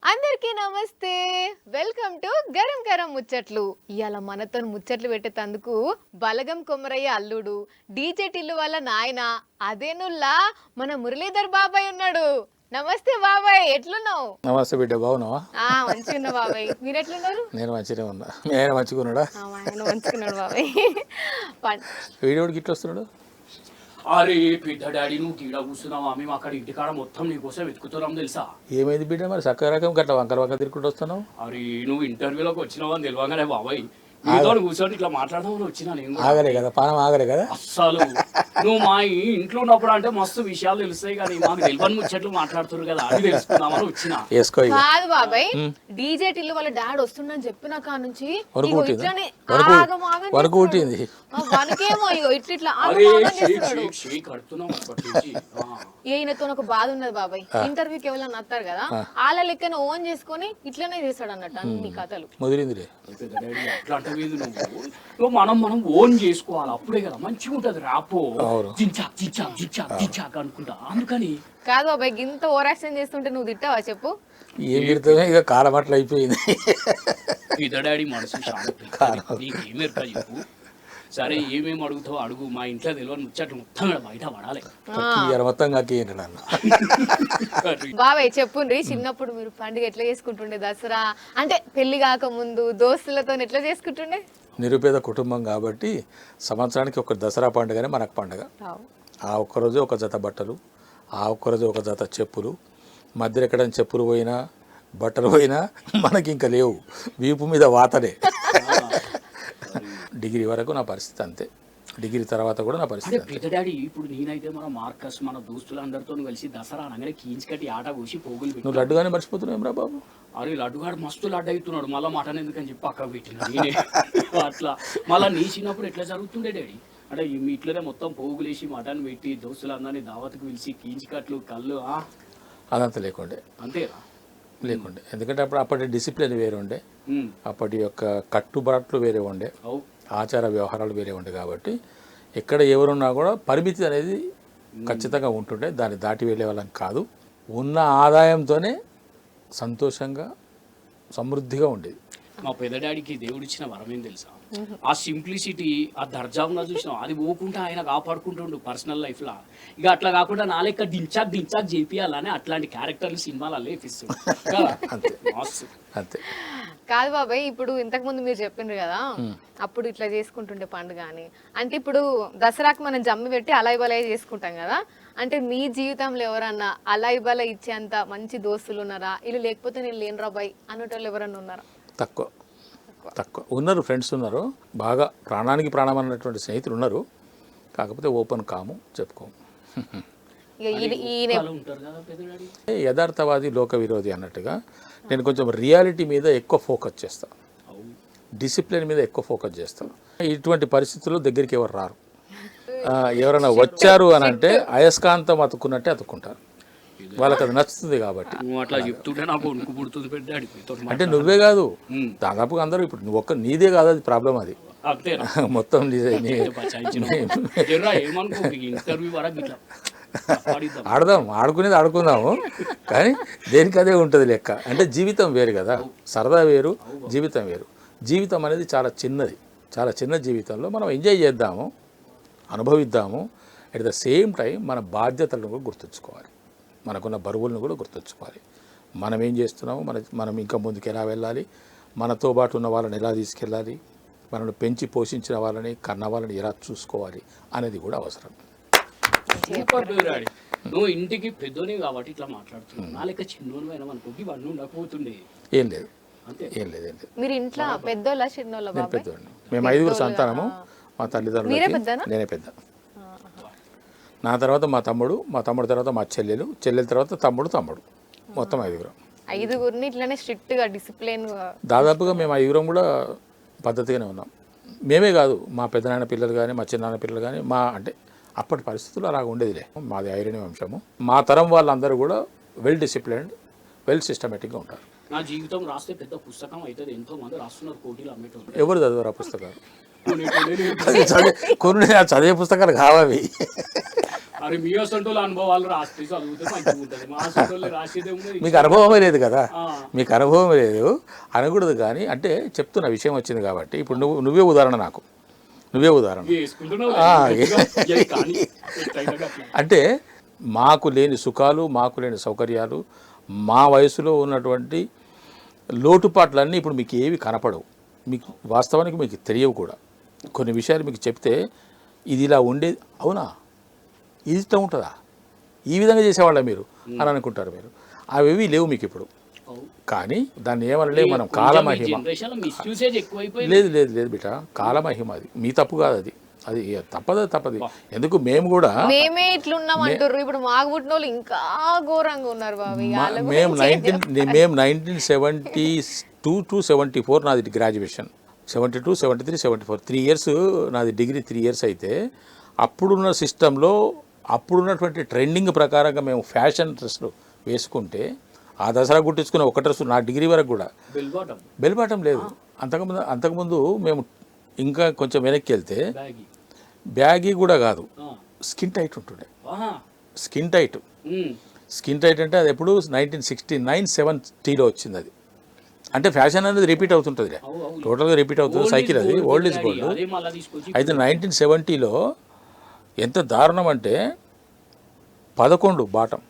అందరికీ నమస్తే, welcome to garam garam ముచ్చట్లు. ఇవాళ మనతో ముచ్చట్లు పెట్టేందుకు బలగం కొమరయ్య అల్లుడు, డీజే టిల్లు వాళ్ళ నాయన అదేనుల్లా మన మురళీధర్ బాబాయ్ ఉన్నాడు. నమస్తే బాబాయ్, ఎట్లున్నావు? నమస్తే బిడ్డ, బాగున్నావా? మంచిగా ఉన్నా బాబాయ్, మీరు ఎట్లున్నారు? నేను మంచిగా ఉన్నా. ఆయన మంచిగున్నాడా? ఆయన మంచిగున్నాడు బాబాయ్. వీడియోడికి ఇట్లా వస్తున్నాడు. అరే పెద్ద డాడీ, నువ్వు గీడ కూర్చున్నావా? మేము అక్కడ ఇంటికాడ మొత్తం నీకోసం వెతుకుతున్నాం తెలుసా? ఏమైంది బిడ్డ, మరి చక్కగా రకం గట్ల వంకర వంకర తిరుగుకుంటూ వస్తున్నావు? అరే నువ్వు ఇంటర్వ్యూలోకి వచ్చినావు అని తెలియగానే బాబాయ్ నీతో కూర్చొని ఇట్లా మాట్లాడదామని వచ్చినా నేను. ఆగలే కదా, పానం ఆగలే కదా అస్సలు నువ్వు మా ఇంట్లో ఉన్నప్పుడు అంటే మస్తు విషయాలు తెలుస్తాయి, కానీ మాకు తెలియని ముచ్చట్లు మాట్లాడుతున్నారు కదా, అది తెలుసుకుందామని వచ్చిన. వేసుకో. కాదు బాబాయ్, డీజే టిల్లు వాళ్ళ డాడ్ వస్తుండని చెప్పిన కాడ నుంచి వరకు పుట్టింది. వనకేమో ఇట్లా ఈయనతో ఒక బాధ ఉన్నది బాబాయ్. ఇంటర్వ్యూకి ఎవరైనా వస్తారు కదా, వాళ్ళ లెక్కన ఓన్ చేసుకొని ఇట్లనే చేస్తాడు అన్నట్టు అన్ని కథలు. ముదిరిందిలే. నువ్వు మనం ఓన్ చేసుకోవాలి, అప్పుడే కదా మంచిగా ఉంటది. రాపో జించాక్ జించాక్ జించాక్ జించాక్ అనుకుంటా. అందుకని కాదు బాబాయ్, ఇంత ఓవరాక్షన్ చేస్తుంటే నువ్వు తిట్టావా చెప్పు? ఏం తిడుతుంది, ఇక కాలం అట్లా అయిపోయింది. పెద్ద డాడీ మనసు నీకేమేరుక చెప్పు. సరే ఏమేమి అడుగుతావు అడుగు, మా ఇంట్లో తెలియని ముచ్చట్లు మొత్తం బయట పడాలి. మొత్తం బాబాయ్ చెప్పుండ్రి, చిన్నప్పుడు మీరు పండుగ ఎట్లా చేసుకుంటుండే? దసరా అంటే పెళ్లి కాక ముందు దోస్తులతో ఎట్లా చేసుకుంటుండే? నిరుపేద కుటుంబం కాబట్టి సంవత్సరానికి ఒక దసరా పండుగనే మనకు పండుగ. ఆ ఒక్కరోజు ఒక జత బట్టలు, ఆ ఒక్కరోజు ఒక జత చెప్పులు. మధ్యలో ఎక్కడైనా చెప్పులు పోయినా బట్టలు పోయినా మనకి ఇంకా లేవు, వీపు మీద వాతనే. డిగ్రీ వరకు నా పరిస్థితి అంతే. డిగ్రీ తర్వాత కూడా నా పరిస్థితి అంతే. పెద్ద డాడీ ఇప్పుడు నేనైతే మన మార్కస్ మన దోస్తులందరితో కలిసి దసరా అనగానే కీంచి కట్టి ఆట కోసి పోగులు పెట్టి. నువ్వు లడ్డుగానే మర్చిపోతున్నావు రా బాబు. అరే లడ్డుగాడు మస్తు లడ్డు అవుతున్నాడు, మళ్ళీ మటన్ ఎందుకని చెప్పి పక్కకు పెట్టినాడు. అట్లా మళ్ళీ నీ చిన్నప్పుడు ఎట్లా జరుగుతుండే డాడీ? అంటే మీ ఇట్లనే మొత్తం పోగులేసి మటన్ పెట్టి దోస్తులందరినీ దావత్కు పిలిచి కీంచి కట్లు కళ్ళు అదంతా లేకుండే. అంతేనా? లేకుండే, ఎందుకంటే అప్పటి డిసిప్లిన్ వేరే ఉండే, అప్పటి యొక్క కట్టుబాట్లు వేరే ఉండే, ఆచార వ్యవహారాలు వేరే ఉండే. కాబట్టి ఎక్కడ ఎవరున్నా కూడా పరిమితి అనేది ఖచ్చితంగా ఉంటుండే, దాన్ని దాటి వెళ్ళే వాళ్ళం కాదు. ఉన్న ఆదాయంతోనే సంతోషంగా సమృద్ధిగా ఉండేది. మా పెద్ద డాడీకి దేవుడిచ్చిన వరం ఏం తెలుసా? ఆ సింప్లిసిటీ, ఆ దర్జాగా చూసినాం, అది పోకుండా ఆయన కాపాడుకుంటుండు పర్సనల్ లైఫ్ లా. ఇక అట్లా కాకుండా నా లెక్క దించాక్ దించాక్ చేపియాలని అట్లాంటి క్యారెక్టర్లు సినిమాలలో అంతే. కాదు బాబాయ్, ఇప్పుడు ఇంతకు ముందు మీరు చెప్పిండ్రు కదా అప్పుడు ఇట్లా చేసుకుంటుండే పండుగ అని. అంటే ఇప్పుడు దసరాకి మనం జమ్మి పెట్టి అలాయి బలాయి చేసుకుంటాం కదా, అంటే మీ జీవితంలో ఎవరన్నా అలాయి బల ఇచ్చేంత మంచి దోస్తులు ఉన్నారా? ఇల్లు లేకపోతే నేను లేను రాబాయ్ అన్నటోళ్ళు ఎవరన్నా ఉన్నారా? తక్కువ ఉన్నారు, ఫ్రెండ్స్ ఉన్నారు, బాగా ప్రాణానికి ప్రాణం అన్నటువంటి స్నేహితులు ఉన్నారు. కాకపోతే ఓపెన్ కాము, చెప్పుకోము. యథార్థవాది లోక విరోధి అన్నట్టుగా నేను కొంచెం రియాలిటీ మీద ఎక్కువ ఫోకస్ చేస్తాను, డిసిప్లిన్ మీద ఎక్కువ ఫోకస్ చేస్తాను. ఇటువంటి పరిస్థితుల్లో దగ్గరికి ఎవరు రారు. ఎవరైనా వచ్చారు అని అంటే అయస్కాంతం అతుక్కున్నట్టే అతుక్కుంటారు, వాళ్ళకి అది నచ్చుతుంది. కాబట్టి అంటే నువ్వే కాదు, దాదాపుగా అందరూ. ఇప్పుడు నువ్వు ఒక్క నీదే కాదు అది ప్రాబ్లం, అది మొత్తం ఆడుకునేది ఆడుకుందాము, కానీ దేనికి అదే ఉంటుంది లెక్క. అంటే జీవితం వేరు కదా, సరదా వేరు, జీవితం వేరు. జీవితం అనేది చాలా చిన్నది, చాలా చిన్న జీవితంలో మనం ఎంజాయ్ చేద్దాము, అనుభవిద్దాము. అట్ ద సేమ్ టైం మన బాధ్యతలను కూడా గుర్తుంచుకోవాలి, మనకున్న బరువులను కూడా గుర్తుంచుకోవాలి. మనం ఏం చేస్తున్నాము, మనం ఇంకా ముందుకు ఎలా వెళ్ళాలి, మనతో పాటు ఉన్న వాళ్ళని ఎలా తీసుకెళ్ళాలి, మనల్ని పెంచి పోషించిన వాళ్ళని కన్న వాళ్ళని ఎలా చూసుకోవాలి అనేది కూడా అవసరం. నువ్వు ఇంటికి పెద్దోనే కాబట్టి ఇట్లా మాట్లాడుతున్నావు, నా లెక్క చిన్నోను అయినా అనుకోకి ఇవన్నీ ఉండకపోతుండే. ఏం లేదు. మీరు ఇంట్లో పెద్దోళ్ళ చిన్నోళ్ళ? పెద్దోళ్ళని. మేము 5 సంతానము, మా తల్లిదండ్రులు, నేనే పెద్ద. నా తర్వాత మా తమ్ముడు తర్వాత మా చెల్లెలు తర్వాత తమ్ముడు, మొత్తం 5 ఇట్లానే స్ట్రిక్ట్ గా డిసిప్లిన్. దాదాపుగా మేము 5 కూడా పద్ధతిగానే ఉన్నాం. మేమే కాదు, మా పెద్దనాన్న పిల్లలు కానీ మా చిన్నాన్న పిల్లలు కానీ, మా అంటే అప్పటి పరిస్థితులు అలాగ ఉండేదిలే. మాది ఐరణ్య వంశము. మా తరం వాళ్ళందరూ కూడా వెల్ డిసిప్లిన్డ్, వెల్ సిస్టమేటిక్గా ఉంటారు. నా జీవితం రాస్తే పెద్ద పుస్తకం అవుతుంది, ఎంతో మంది రాస్తున్నారు, కోటీలు అమ్మేటోళ్ళు. ఎవరు చదివారు ఆ పుస్తకాలు? కొన్ని చదివే పుస్తకాలు కావాలి. అరే మీ అసంటోళ్ళ అనుభవాలు రాస్తే చదివితే మంచిగా ఉంటుంది, మా అసంటోళ్ళు రాసేదే ఉన్నది. మీకు అనుభవమే లేదు కదా, ఆ. మీకు అనుభవం లేదు అనకూడదు. కానీ అంటే చెప్తున్న విషయం వచ్చింది కాబట్టి ఇప్పుడు నువ్వే ఉదాహరణ, నాకు నువ్వే ఉదాహరణ. వేసుకుంటున్నావు కానీ ఎట్లయినా అట్లా. అంటే మాకు లేని సుఖాలు, మాకు లేని సౌకర్యాలు, మా వయసులో ఉన్నటువంటి లోటుపాట్లన్నీ ఇప్పుడు మీకు ఏవి కనపడవు. మీకు వాస్తవానికి మీకు తెలియవు కూడా. కొన్ని విషయాలు మీకు చెప్తే ఇది ఇలా ఉండేది, అవునా ఇది ఇట్లా ఉంటుందా, ఈ విధంగా చేసేవాళ్ళ మీరు అని అనుకుంటారు మీరు. అవేవి లేవు మీకు ఇప్పుడు. కానీ దాన్ని ఏమనలేవు మనం, కాలమహిమ. మిస్యూసేజ్ ఎక్కువైపోయింది. లేదు లేదు లేదు బిడ్డ, కాలమహిమ. అది మీ తప్పు కాదు, అది అది తప్పదు. ఎందుకు మేము కూడా మేమే ఇట్లున్నాం అంటారు. ఇప్పుడు మాకు పుట్టిన వాళ్ళు ఇంకా ఘోరంగా ఉన్నారు బాబు. మేము 1972 to 74 నాది గ్రాడ్యుయేషన్, 72, 73, 74 3 ఇయర్స్ నాది డిగ్రీ 3 ఇయర్స్ అయితే అప్పుడున్న సిస్టంలో అప్పుడున్నటువంటి ట్రెండింగ్ ప్రకారంగా మేము ఫ్యాషన్ డ్రెస్లు వేసుకుంటే ఆ దసరా గుట్టించుకున్న ఒక డ్రెస్ నా డిగ్రీ వరకు కూడా బెల్ బాటం లేదు. అంతకుముందు మేము ఇంకా కొంచెం వెనక్కి వెళ్తే బ్యాగీ కూడా కాదు, స్కిన్ టైట్ ఉంటుండే. స్కిన్ టైట్ అంటే అది ఎప్పుడు 1969-70లో వచ్చింది. అది అంటే ఫ్యాషన్ అనేది రిపీట్ అవుతుంటుంది, టోటల్గా రిపీట్ అవుతుంది సైకిల్, అది ఓల్డ్ ఈజ్ గోల్డ్. అయితే 1970లో ఎంత దారుణం అంటే 11 బాటం,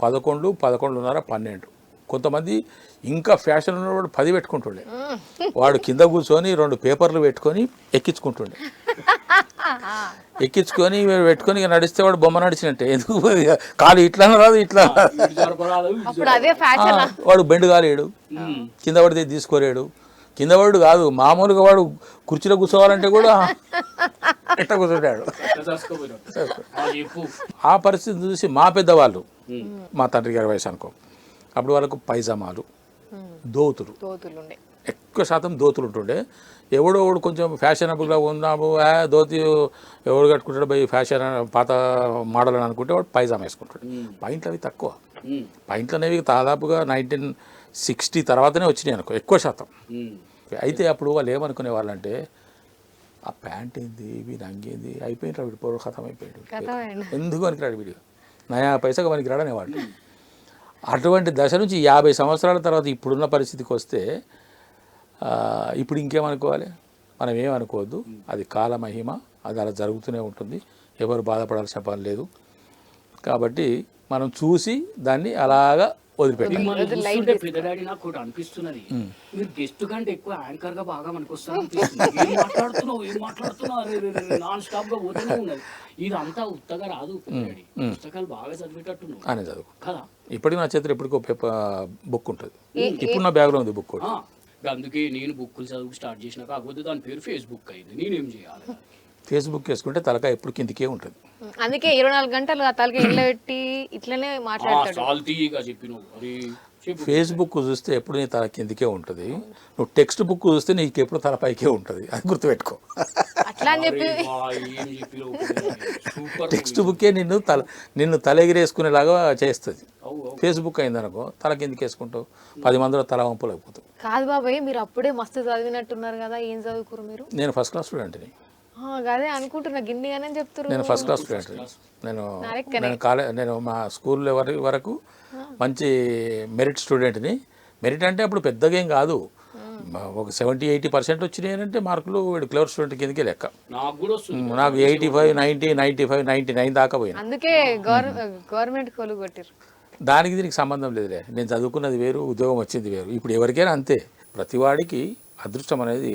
11, 11.5, 12. కొంతమంది ఇంకా ఫ్యాషన్ ఉన్నవాడు 10 పెట్టుకుంటుండే. వాడు కింద కూర్చొని 2 పేపర్లు పెట్టుకొని ఎక్కించుకుంటుండే. ఎక్కించుకొని పెట్టుకొని ఇక నడిస్తే వాడు బొమ్మ నడిచినట్టే. ఎందుకు కాలు ఇట్లా రాదు, ఇట్లా వాడు బెండు కాలేడు, కింద పడితే తీసుకోలేడు. కింద పడు కాదు, మామూలుగా వాడు కుర్చీలో కూర్చోవాలంటే కూడా ఎట్లా కూర్చుంటాడు. ఆ పరిస్థితి చూసి మా పెద్దవాళ్ళు, మా తండ్రి గారి వయసు అనుకో, అప్పుడు వాళ్ళకు పైజామాలు, దోతులు, ఎక్కువ శాతం దోతులు ఉంటుండే. ఎవడో కొంచెం ఫ్యాషనబుల్గా ఉన్నాము, దోతి ఎవడు కట్టుకుంటాడు పోయి ఫ్యాషన్ పాత మోడల్ అని అనుకుంటే వాడు పైజామా వేసుకుంటాడు. పాయింట్లు అవి తక్కువ, పాయింట్లు అనేవి దాదాపుగా 1960 తర్వాతనే వచ్చినాయి అనుకో ఎక్కువ శాతం. అయితే అప్పుడు వాళ్ళు ఏమనుకునే వాళ్ళంటే ఆ ప్యాంట్ ఏంది, వీడు అంగేంది, అయిపోయిన వీడు పొరలు ఖతం అయిపోయాడు, ఎందుకు పనికిరాడు వీడు, నయా పైసగా పనికిరాడు వాళ్ళు. అటువంటి దశ నుంచి 50 సంవత్సరాల తర్వాత ఇప్పుడున్న పరిస్థితికి వస్తే ఇప్పుడు ఇంకేమనుకోవాలి, మనం ఏమనుకోవద్దు. అది కాలమహిమ, అది అలా జరుగుతూనే ఉంటుంది, ఎవరు బాధపడాల్సిన పని లేదు. కాబట్టి మనం చూసి దాన్ని అలాగా వదిలిపెట్టాలి. పెద్దడాడి నాకు కూడా అనిపిస్తున్నది, మీరు గెస్ట్ కంటే ఎక్కువ యాంకర్ గా బాగా మనకు ఏం మాట్లాడుతున్నావు నాన్ స్టాప్ గా పోతూనే ఉన్నది. ఇదంతా ఉత్తగా రాదు, పెద్దడాడి పుస్తకాలు బాగా చదివేటట్టున్నావు అని చదువు కదా. ఇప్పటికి నా చేతిలో ఎప్పటికో బుక్ ఉంటుంది, ఇప్పుడు నా బ్యాగ్లో ఉంది బుక్ కూడా. అందుకే నేను బుక్కులు చదువు స్టార్ట్ చేసిన, కాకపోతే దాని పేరు ఫేస్బుక్ అయింది. నేనేం చేయాలి, ఫేస్బుక్ వేసుకుంటే తలకాయ ఎప్పుడు కిందికే ఉంటుంది. అందుకే 24 గంటలు ఆ తలకాయ ఇంట్లో పెట్టి ఇట్లనే మాట్లాడతాడు. ఫేస్బుక్ చూస్తే ఎప్పుడు నీ తల కిందికే ఉంటుంది, నువ్వు టెక్స్ట్ బుక్ చూస్తే నీకు ఎప్పుడు తలపైకే ఉంటుంది, అది గుర్తుపెట్టుకో. అట్లా అని చెప్పి టెక్స్ట్ బుక్కే నిన్ను తల ఎగిరేసుకునేలాగా చేస్తుంది. ఫేస్బుక్ అయిందనుకో తల కిందికి వేసుకుంటావు, 10 మందిలో తల వంపులు అయిపోతావు. కాదు బాబాయ్, మీరు అప్పుడే మస్తు చదివినట్టున్నారు కదా, ఏం చదువుకురు మీరు? నేను ఫస్ట్ క్లాస్ స్టూడెంట్ని. అదే అనుకుంటున్నా, గిన్నెగానే చెప్తారు. నేను ఫస్ట్ క్లాస్ స్టూడెంట్. నేను మా స్కూల్ వరకు మంచి మెరిట్ స్టూడెంట్ని. మెరిట్ అంటే అప్పుడు పెద్దగా ఏం కాదు, ఒక 70-80% వచ్చినాయి అంటే మార్కులు వీడు క్లవర్ స్టూడెంట్ కిందకే లెక్క. నాకు 85, 90, 95, 99 దాకా పోయినా. అందుకే గవర్నమెంట్ కొలు కొట్టారు. దానికి దీనికి సంబంధం లేదులే, నేను చదువుకున్నది వేరు, ఉద్యోగం వచ్చింది వేరు. ఇప్పుడు ఎవరికైనా అంతే, ప్రతివాడికి అదృష్టం అనేది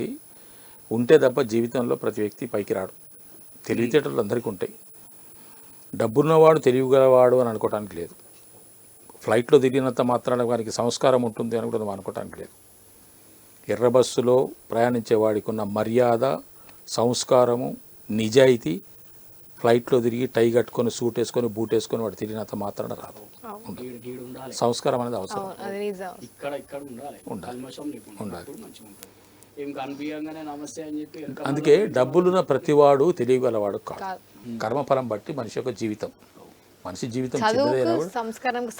ఉంటే తప్ప జీవితంలో ప్రతి వ్యక్తి పైకి రాడు. తెలివితేటలు అందరికీ ఉంటాయి, డబ్బున్నవాడు తెలివిగలవాడు అని అనుకోవటానికి లేదు. ఫ్లైట్లో దిగినంత మాత్రాన వారికి సంస్కారం ఉంటుంది అని కూడా అనుకోవటానికి లేదు. ఎర్ర బస్సులో ప్రయాణించే వాడికి ఉన్న మర్యాద, సంస్కారము, నిజాయితీ ఫ్లైట్లో తిరిగి టై కట్టుకొని సూట్ వేసుకొని బూట్ వేసుకొని వాడు తిరిగినంత మాత్రాన రాదు. సంస్కారం అనేది అవసరం, ఉండాలి. అందుకే డబ్బులున్న ప్రతివాడు తెలియగలవాడు కాదు. కర్మఫలం బట్టి మనిషి యొక్క జీవితం, మనిషి జీవితం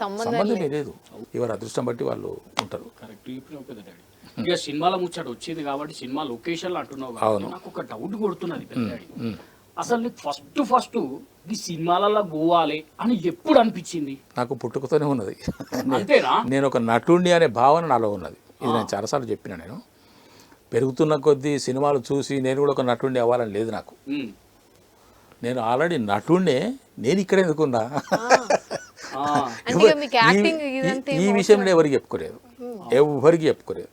సంబంధమే లేదు. ఎవరు అదృష్టం బట్టి వాళ్ళు ఉంటారు. ఇక సినిమాల ముచ్చట వచ్చింది కాబట్టి సినిమా లొకేషన్ అంటున్నావు. నాకు ఒక డౌట్ కొడుతున్నది, అసలు ఫస్ట్ ఈ సినిమాలలో పోవాలి అని ఎప్పుడు అనిపించింది? నాకు పుట్టుకతోనే ఉన్నది. అంతేనా? నేను ఒక నటుడిని అనే భావన నాలో ఉన్నది. ఇది నేను చాలాసార్లు చెప్పిన. నేను పెరుగుతున్న కొద్దీ సినిమాలు చూసి నేను కూడా ఒక నటుడిని అవ్వాలని లేదు నాకు. నేను ఆల్రెడీ నటుడినే. నేను ఇక్కడ ఎందుకున్నా అంటే మీకు యాక్టింగ్ ఇదంతా ఈ విషయంలో ఎవరికి చెప్పుకోలేదు, ఎవరికి చెప్పుకోలేదు.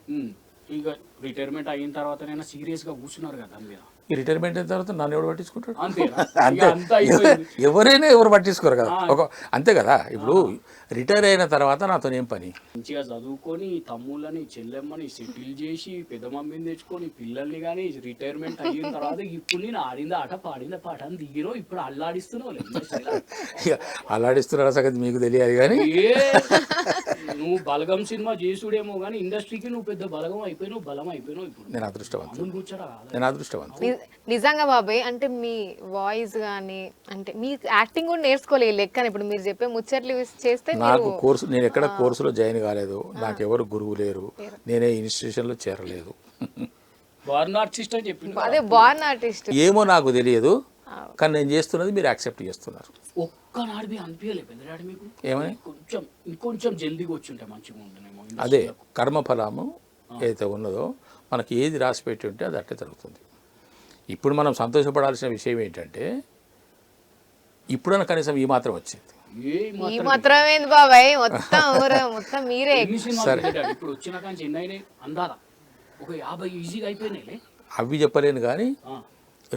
ఇక రిటైర్మెంట్ అయిన తర్వాత నేను సీరియస్ గా కూర్చున్నారు కదా దాని మీద. ఈ రిటైర్మెంట్ అయిన తర్వాత నన్ను ఎవరు పట్టించుకుంటాడు? అంతేనా? అంతే, ఇక అంతా అయిపోయింది. ఎవరైనా ఎవరు పట్టించుకోరు కదా. అంతే కదా. ఇప్పుడు రిటైర్ అయిన తర్వాత నాతో ఏం పని? మంచిగా చదువుకొని తమ్ముళ్ళని చెల్లెమ్మని సెటిల్ చేసి పెద్ద మమ్మీని తెచ్చుకొని పిల్లల్ని కానీ రిటైర్మెంట్ అయిన తర్వాత ఇప్పుడు నేను ఆడింది ఆట పాడింది పాట అని దిగిరో ఇప్పుడు అల్లాడిస్తున్నావు. ఇక అల్లాడిస్తున్న సంగతి మీకు తెలియాలి. కానీ నువ్వు బలగం సినిమా చేసుడేమో కానీ ఇండస్ట్రీకి నువ్వు పెద్ద బలగం అయిపోయినావు, బలం అయిపోయినావు. ఇప్పుడు నేను అదృష్టవంతుడు. ముందు కూర్చోరా కాదా? నేను అదృష్టవంతుడు. నిజంగా బాబాయ్. అంటే మీ వాయిస్ కానీ అంటే మీ యాక్టింగ్ కూడా నేర్చుకోలేదు లెక్కన. ఇప్పుడు మీరు చెప్పే ముచ్చట్లు చేస్తే నాకు కోర్సు, నేను ఎక్కడ కోర్సులో జాయిన్ కాలేదు, నాకు ఎవరు గురువు లేరు, నేనే ఇన్స్టిట్యూషన్లో చేరలేదు. బార్న్ ఆర్టిస్ట్ అని చెప్పిండు. అదే బార్న్ ఆర్టిస్ట్ ఏమో నాకు తెలియదు, కానీ నేను చేస్తున్నది మీరు యాక్సెప్ట్ చేస్తున్నారు. ఒక్కనాడు మీ అనిపించలేదు పెద్దనాడు మీకు? ఏమని? కొంచెం ఇంకొంచెం జల్దీగా వచ్చి ఉంటే మంచిగా ఉంటుందేమో. అదే కర్మఫలము ఏదైతే ఉన్నదో మనకి ఏది రాసి పెట్టి ఉంటే అది అట్టే జరుగుతుంది. ఇప్పుడు మనం సంతోషపడాల్సిన విషయం ఏంటంటే ఇప్పుడన్నా కనీసం ఈ మాత్రం వచ్చింది. ఈ మాత్రమేంది బాబాయ్, మొత్తం మొత్తం మీరే. ఇప్పుడు వచ్చిన కానీ ఎన్ని అయినాయి అందాదా? ఒక 50 ఈజీగా అయిపోయినాయి. అవి చెప్పలేను కానీ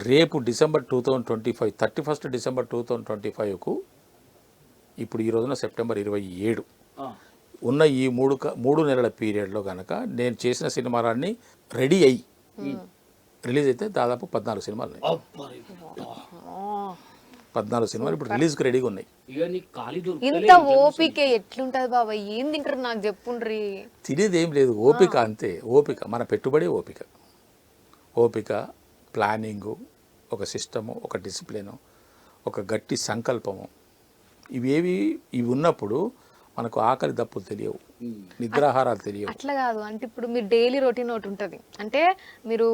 రేపు డిసెంబర్ 2025 31 డిసెంబర్ 2025కు ఇప్పుడు ఈ రోజున సెప్టెంబర్ 27 ఉన్న ఈ 3 నెలల పీరియడ్లో కనుక నేను చేసిన సినిమాలన్నీ రెడీ అయ్యి రిలీజ్ అయితే దాదాపు 14 సినిమాలు ఉన్నాయి. 14 సినిమాలు ఇప్పుడు రిలీజ్కి రెడీగా ఉన్నాయి. ఇంత ఓపిక ఎట్లుంటది బాబాయ్? ఏం తింటారు నాకు చెప్పుండ్రి. తినేది ఏం లేదు, ఓపిక అంతే. ఓపిక మన పెట్టుబడి, ఓపిక ప్లానింగు, ఒక సిస్టము, ఒక డిసిప్లిను, ఒక గట్టి సంకల్పము, ఇవి ఉన్నప్పుడు మనకు ఆకలి దప్పులు తెలియవు, నిద్రాహారాలు తెలియవు. అట్లా కాదు. అంటే ఇప్పుడు మీరు డైలీ రొటీన్ ఒకటి ఉంటుంది. అంటే మీరు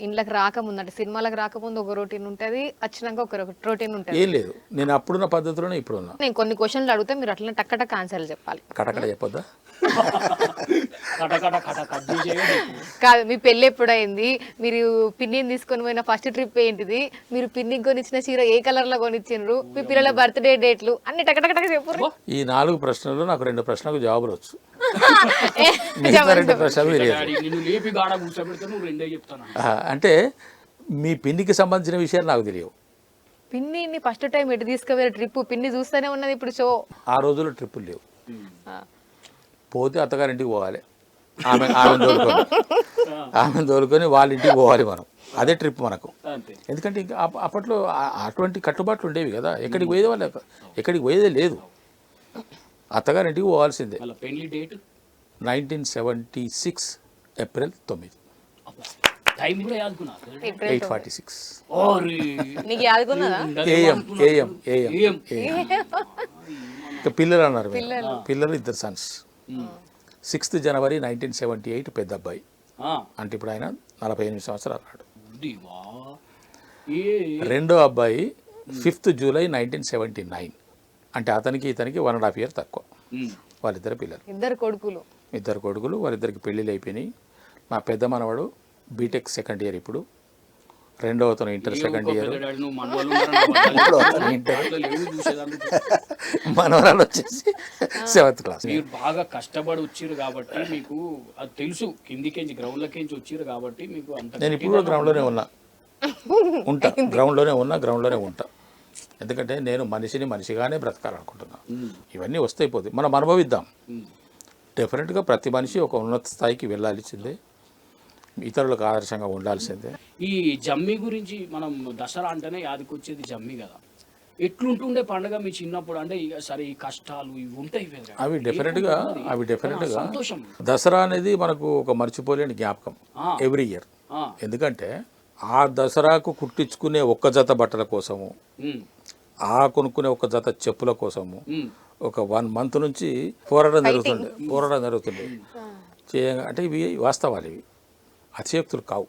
ఇండ్లకు రాకముందు, అంటే సినిమాలకు రాకముందు ఒక రొటీన్ ఉంటుంది, వచ్చినాక ఒక రొటీన్ ఉంటుంది. ఏం లేదు, నేను అప్పుడున్న పద్ధతిలోనే ఇప్పుడున్నా. నేను కొన్ని క్వశ్చన్లు అడిగితే మీరు అట్లా టక్కటక్క ఆన్సర్లు చెప్పాలి. కటకట చెప్పొద్దా? కాదు, మీ పెళ్ళి ఎప్పుడైంది, మీరు పిన్నిని తీసుకొని పోయిన ఫస్ట్ ట్రిప్ ఏంటిది, మీరు పిన్నికి కొనిచ్చిన చీర ఏ కలర్ లో కొనిచ్చిండ్రు, మీ పిల్లల బర్త్డే డేట్లు అన్ని టకటక చెప్పు. ఈ 4 ప్రశ్నలు నాకు 2 ప్రశ్నలకు జవాబులు వచ్చు, మిగతా 2 ప్రశ్నలు తెలియదు. అంటే మీ పిన్నికి సంబంధించిన విషయాలు నాకు తెలియవు. పిన్నిని ఫస్ట్ టైం ఎటు తీసుకువే ట్రిప్ పిన్ని చూస్తూనే ఉన్నది ఇప్పుడు షో. ఆ రోజుల్లో ట్రిప్పులు లేవు. పోతే అత్తగారింటికి పోవాలి, ఆమెను తోలుకొని వాళ్ళ ఇంటికి పోవాలి మనం. అదే ట్రిప్ మనకు. ఎందుకంటే ఇంకా అప్పట్లో అటువంటి కట్టుబాట్లు ఉండేవి కదా. ఎక్కడికి పోయేది వాళ్ళు, ఎక్కడికి పోయేదే లేదు. అత్తగారింటికి పోవాల్సిందే. 1976 ఏప్రిల్ 9, 8:46 AM. పిల్లలు అన్నారు, పిల్లలు 2 సన్స్. 6th జనవరి 1978 పెద్ద అబ్బాయి, అంటే ఇప్పుడు ఆయన 48 సంవత్సరాలు అన్నాడు. రెండో అబ్బాయి 5th జూలై 1979, అంటే అతనికి ఇతనికి 1.5 year తక్కువ. వాళ్ళిద్దరు పిల్లలు, 2 కొడుకులు. వాళ్ళిద్దరికి పెళ్ళిళ్ళు అయిపోయినాయి. నా పెద్ద మనవాడు బీటెక్ 2nd year ఇప్పుడు, రెండవ అతను ఇంటర్ 2nd year, మనవరాలు వచ్చేసి 7th class. మీరు బాగా కష్టపడి వచ్చారు కాబట్టి మీకు అది తెలుసు, కిందికేంచి గ్రౌండ్లకేంచి వచ్చారు కాబట్టి మీకు అంత. నేను ఇప్పుడు కూడా గ్రౌండ్లోనే ఉంటా. ఎందుకంటే నేను మనిషిగానే బ్రతకాలనుకుంటున్నా. ఇవన్నీ వస్తాయి పోతాయి, మనం అనుభవిద్దాం. డెఫినెట్గా ప్రతి మనిషి ఒక ఉన్నత స్థాయికి వెళ్ళాల్సిందే, ఇతరులకు ఆదర్శంగా ఉండాల్సిందే. ఈ జమ్మి గురించి మనం దసరా అంటేనే యాదకొచ్చేది జమ్మి కదా. ఎట్లుంటుండే పండుగ మీ చిన్నప్పుడు? అంటే ఇక సరే ఈ కష్టాలు ఇవి ఉంటాయి, అవి డెఫినెట్గా దసరా అనేది మనకు ఒక మర్చిపోలేని జ్ఞాపకం ఎవ్రీ ఇయర్. ఎందుకంటే ఆ దసరాకు కుట్టించుకునే ఒక్క జత బట్టల కోసము, ఆ కొనుక్కునే ఒక జత చెప్పుల కోసము ఒక 1 month నుంచి పోరాటం జరుగుతుండే. అంటే ఇవి వాస్తవాలు, ఇవి అతిశయోక్తులు కావు.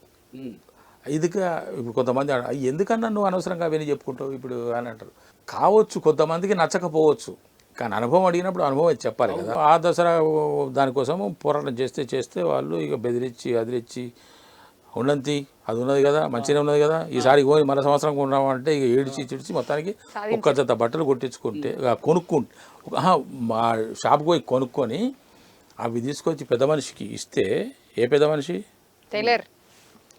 ఇదిగా ఇప్పుడు కొంతమంది ఎందుకన్నా నువ్వు అనవసరంగా అవన్నీ చెప్పుకుంటావు ఇప్పుడు అని అంటారు. కావచ్చు, కొంతమందికి నచ్చకపోవచ్చు, కానీ అనుభవం అడిగినప్పుడు అనుభవం చెప్పాలి కదా. ఆ దసరా దానికోసం పోరాటం చేస్తే వాళ్ళు ఇక బెదిరించి అదిరించి ఉన్నంతి అది ఉన్నది కదా, మంచిగా ఉన్నది కదా, ఈసారి పోయి మన సంవత్సరం కొన్నామంటే ఇక ఏడిచి మొత్తానికి ఒక్క జత బట్టలు కొట్టించుకుంటే మా షాప్కి పోయి కొనుక్కొని అవి తీసుకొచ్చి పెద్ద మనిషికి ఇస్తే, ఏ పెద్ద మనిషి టైలర్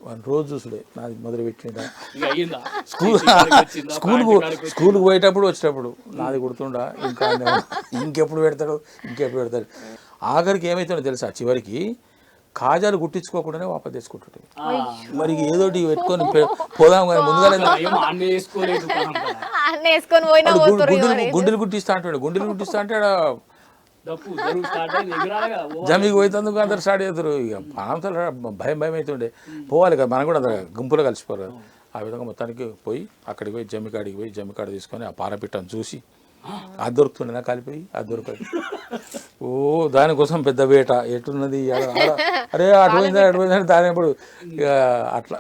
వాడిని రోజు చూసుడే నాది మొదలు పెట్టిందా ఇక అయ్యిందా? స్కూల్కి పోయేటప్పుడు వచ్చేటప్పుడు నాది కుడుతుండా, ఇంకెప్పుడు పెడతాడు. ఆఖరికి ఏమవుతుందో తెలుసా, చివరికి కాజాలు కుట్టించుకోకుండానే వాపస్ తెచ్చుకుంటుంటాయి. మరి ఏదోటి పెట్టుకొని పోదాం కానీ ముందుగా ఏమో అన్నీ వేసుకోలేదు అన్నీ వేసుకొని పోయినా గుండెలు కుట్టిస్తా అంటాడు. గుండెలు కుట్టిస్తా అంటే దప్పు జరుగు స్టార్ట్ అయింది, ఎగురాలి కదా. జమ్మికి పోయేందుకు అందరు స్టార్ట్ చేస్తారు. ఇక ప్రాంతాలు భయం అవుతుండే, పోవాలి కదా, మనం కూడా అందరు గుంపులో కలిసిపోరు కదా. ఆ విధంగా మొత్తానికి పోయి అక్కడికి పోయి జమ్మికాడికి పోయి జమ్మికాడ తీసుకొని ఆ పారపిట్టను చూసి అది దొరుకుతుండే నాకు కలిపోయి అది దొరకదు. ఓ దానికోసం పెద్ద వేట ఎట్టున్నది, అరే అటువంటి దాని ఇప్పుడు ఇక అట్లా.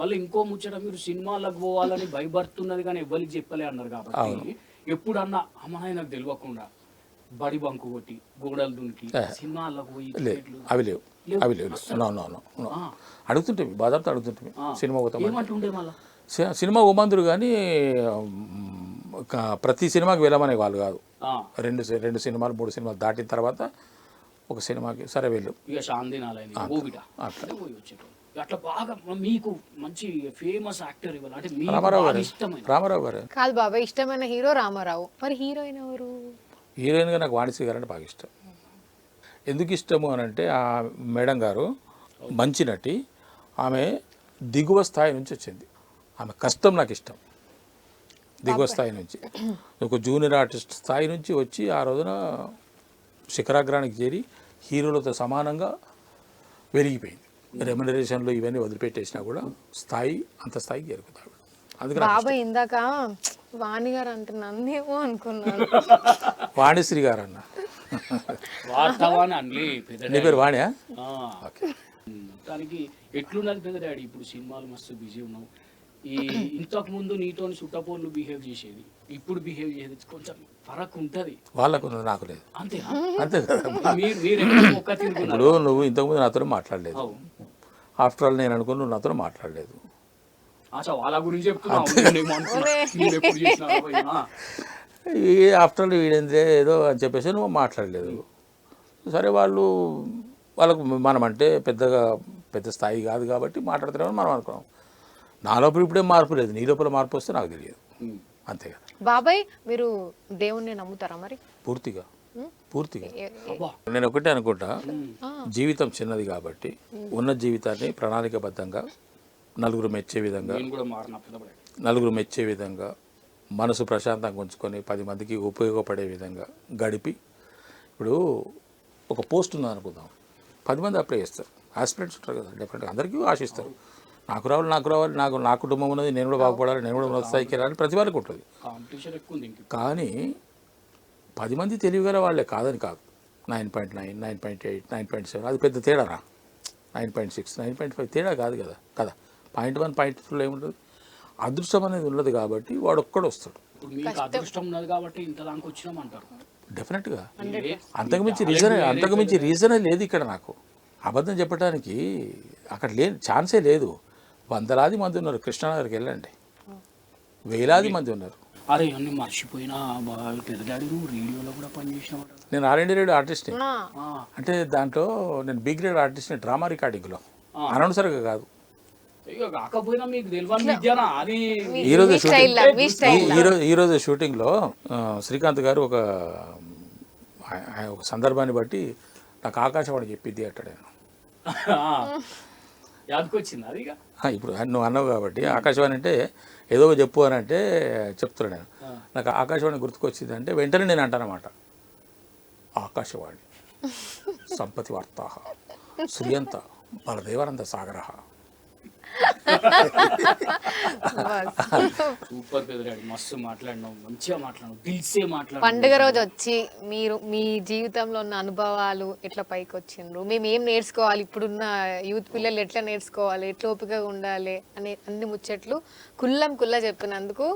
మళ్ళీ ఇంకో ముచ్చట, మీరు సినిమాలకు పోవాలని భయపడుతున్నది కానీ ఎవరికి చెప్పలే అన్నారు కాబట్టి ఎప్పుడన్నా అమ్మాయి నాకు తెలియకుండా బడి బంకు కొట్టి గోడలు దునికి సినిమాలకు పోయి అవి లేవు. అడుగుతుంటే బాధతో అడుగుతుంటే సినిమా పోతాం ఏమంటుండే మళ్ళీ సినిమా ఓమందురు కానీ ప్రతి సినిమాకి వెళ్ళమనే వాళ్ళు కాదు. రెండు సినిమాలు 3 సినిమాలు దాటిన తర్వాత ఒక సినిమాకి సరే వెళ్ళు, ఇక శాంతినాలైన అట్లా పోయి వచ్చేటోళ్ళు. అట్లా బాగా మీకు మంచి ఫేమస్ యాక్టర్ ఇవ్వాలి అంటే రామారావు గారు కాదు బాబాయ్, ఇష్టమైన హీరో రామారావు. మరి హీరోయిన్ ఎవరు? హీరోయిన్గా నాకు వాణిశ్రీ గారు అంటే బాగా ఇష్టం. ఎందుకు ఇష్టము అని అంటే ఆ మేడం గారు మంచి నటి, ఆమె దిగువ స్థాయి నుంచి వచ్చింది. ఆమె కష్టం నాకు ఇష్టం. దిగువ స్థాయి నుంచి ఒక జూనియర్ ఆర్టిస్ట్ స్థాయి నుంచి వచ్చి ఆ రోజున శిఖరాగ్రానికి చేరి హీరోలతో సమానంగా వెలిగిపోయింది. రెమ్యునరేషన్లు ఇవన్నీ వదిలిపెట్టేసినా కూడా అంత స్థాయికి చేరుకుతాడు. అందుకని బాబాయ్ ఇందాక వాణి గారు అంటే నన్నేమో అనుకున్నాను. వాణిశ్రీ గారు అన్న. నీ పేరు వాణ్యా? దానికి ఎట్లున్నది పెద్ద డాడీ? ఇప్పుడు సినిమాలు మస్తు బిజీ ఉన్నావు. ఇంతకు ముందు నీతో సుట్టపోళ్ళు బిహేవ్ చేసేది, ఇప్పుడు బిహేవ్ చేసేది కొంచెం ఫరక్ ఉంటది. వాళ్ళకు నాకు లేదు. అంతేనా? అంతే కదా. ఇప్పుడు నువ్వు ఇంతకుముందు నాతో మాట్లాడలేదు. ఆఫ్టర్ ఆల్ నేను అనుకుని నువ్వు నాతో మాట్లాడలేదు. వాళ్ళ గురించి ఆఫ్టర్ ఆల్ వీడేందే ఏదో అని చెప్పేసి నువ్వు మాట్లాడలేదు. సరే వాళ్ళకు మనం అంటే పెద్ద స్థాయి కాదు కాబట్టి మాట్లాడుతున్నామని మనం అనుకున్నాం. నా లోపల ఇప్పుడే మార్పు లేదు, నీ లోపల మార్పు వస్తే నాకు తెలియదు. అంతే కదా. బాబాయ్ మీరు దేవుణ్ణి నమ్ముతారా? మరి పూర్తిగా నేను ఒకటే అనుకుంటా, జీవితం చిన్నది కాబట్టి ఉన్న జీవితాన్ని ప్రణాళికబద్ధంగా నలుగురు మెచ్చే విధంగా మనసు ప్రశాంతంగా ఉంచుకొని 10 మందికి ఉపయోగపడే విధంగా గడిపి, ఇప్పుడు ఒక పోస్ట్ ఉంది అనుకుందాం, 10 మంది అప్లై చేస్తారు, ఆస్పిరెంట్స్ ఉంటారు కదా, డెఫినెట్గా అందరికీ ఆశిస్తారు నాకు రావాలి నా కుటుంబం ఉన్నది, నేను కూడా బాగుపడాలి, నేను కూడా ఉన్నత స్థాయికి వెళ్ళాలని ప్రతి వాళ్ళకి ఉంటుంది. కానీ 10 మంది తెలివిగల వాళ్ళే కాదని కాదు. 9.9, 9.8, 9.7 అది పెద్ద తేడారా? 9.6, 9.5 తేడా కాదు కదా. 0.1, 0.2 ఏముంటుంది? అదృష్టం అనేది ఉన్నది కాబట్టి వాడు ఒక్కడు వస్తాడు. డెఫినెట్గా అంతకుమించి రీజనే లేదు ఇక్కడ. నాకు అబద్ధం చెప్పడానికి అక్కడ ఛాన్సే లేదు. 100లాది మంది ఉన్నారు. కృష్ణానగర్కి వెళ్ళండి, 1000లాది మంది ఉన్నారు. అరే అన్ని మర్చిపోయినా రేడియోలో కూడా పనిచేసిన. నేను R&D రేడియో ఆర్టిస్ట్ని. అంటే దాంట్లో నేను బి గ్రేడ్ ఆర్టిస్ట్ని డ్రామా రికార్డింగ్లో, అనౌన్సర్గా కాదు. ఈరోజు షూటింగ్లో శ్రీకాంత్ గారు ఒక సందర్భాన్ని బట్టి నాకు ఆకాశవాణి చెప్పిద్ది అంటాడు. ఇప్పుడు నువ్వు అన్నావు కాబట్టి ఆకాశవాణి అంటే ఏదో చెప్పు అని అంటే చెప్తున్నాడు. నేను నాకు ఆకాశవాణి గుర్తుకొచ్చింది అంటే వెంటనే నేను అంటానమాట, ఆకాశవాణి సంపతి వార్తా శ్రీయంత బలదేవానంద సాగర సూపర్ పెద్దడాడి, మస్తు మాట్లాడినావు, మంచిగా మాట్లాడినావు, దిల్సే మాట్లాడినావు. పండుగ రోజు వచ్చి మీరు మీ జీవితంలో ఉన్న అనుభవాలు ఎట్లా పైకి వచ్చిండ్రు, మేము ఏం నేర్చుకోవాలి, ఇప్పుడున్న యూత్ పిల్లలు ఎట్లా నేర్చుకోవాలి, ఎట్లా ఓపికగా ఉండాలి అనే అన్ని ముచ్చట్లు కుల్లా చెప్పినందుకు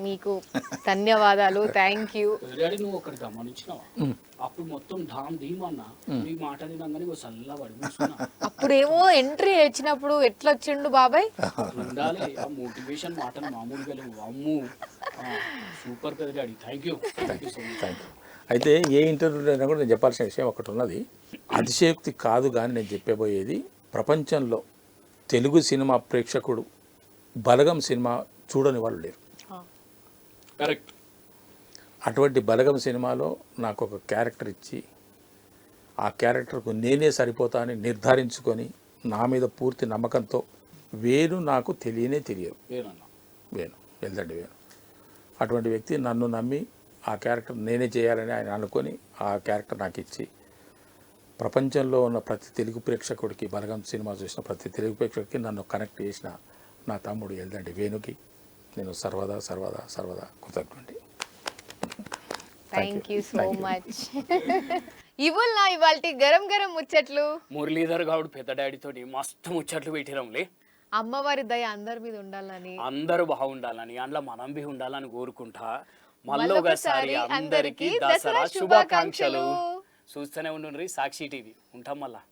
మీకు ధన్యవాదాలు. Thank you. పెద్దడాడి, నువ్వు ఒకటి గమనించినావా? అప్పుడు మొత్తం ధామ్ ధీమ్ అన్న నీ మాట వినంగానే ఓ సల్లా పడి కూర్చున్నా. అప్పుడేమో ఎంట్రీ ఇచ్చినప్పుడు ఎట్లా వచ్చిండు బాబాయ్. ఉండాలి ఆ మోటివేషన్ మాటలు మామూలుగా లేవు. అమ్ము సూపర్ పెద్దడాడి, thank you so much. Thank you. అయితే ఏ ఇంటర్వ్యూలో అయినా కూడా నేను చెప్పాల్సిన విషయం ఒకటి ఉన్నది. అతిశయోక్తి కాదు కానీ నేను చెప్పబోయేది, ప్రపంచంలో తెలుగు సినిమా ప్రేక్షకుడు బలగం సినిమా చూడని వాళ్ళు లేరు. కరెక్ట్. అటువంటి బలగం సినిమాలో నాకు ఒక క్యారెక్టర్ ఇచ్చి ఆ క్యారెక్టర్కు నేనే సరిపోతానని నిర్ధారించుకొని నా మీద పూర్తి నమ్మకంతో, వేణు నాకు తెలియదు, వేణు వెళ్దండి వేణు అటువంటి వ్యక్తి నన్ను నమ్మి ఆ క్యారెక్టర్ నేనే చేయాలని ఆయన అనుకొని ఆ క్యారెక్టర్ నాకు ఇచ్చి, ప్రపంచంలో ఉన్న ప్రతి తెలుగు ప్రేక్షకుడికి, బలగం సినిమా చూసిన ప్రతి తెలుగు ప్రేక్షకుడికి నన్ను కనెక్ట్ చేసిన నా తమ్ముడు వెళ్దండి వేణుకి నేను సర్వదా కృతజ్ఞుడి. Thank you so much. ఇవాళ గరం గరం ముచ్చట్లు మురళీధర్ గౌడ్ పెద్ద డాడీతోటి మస్తు ముచ్చట్లు పెట్టిరంలే. అమ్మవారి దయ అందరి మీద ఉండాలని, అందరూ బాగుండాలని, అందులో మనం బి ఉండాలని కోరుకుంటా. మళ్ళీ ఒకసారి అందరికీ దసరా శుభాకాంక్షలు. చూస్తూనే ఉండండి సాక్షి టీవీ. ఉంటాం మళ్ళా.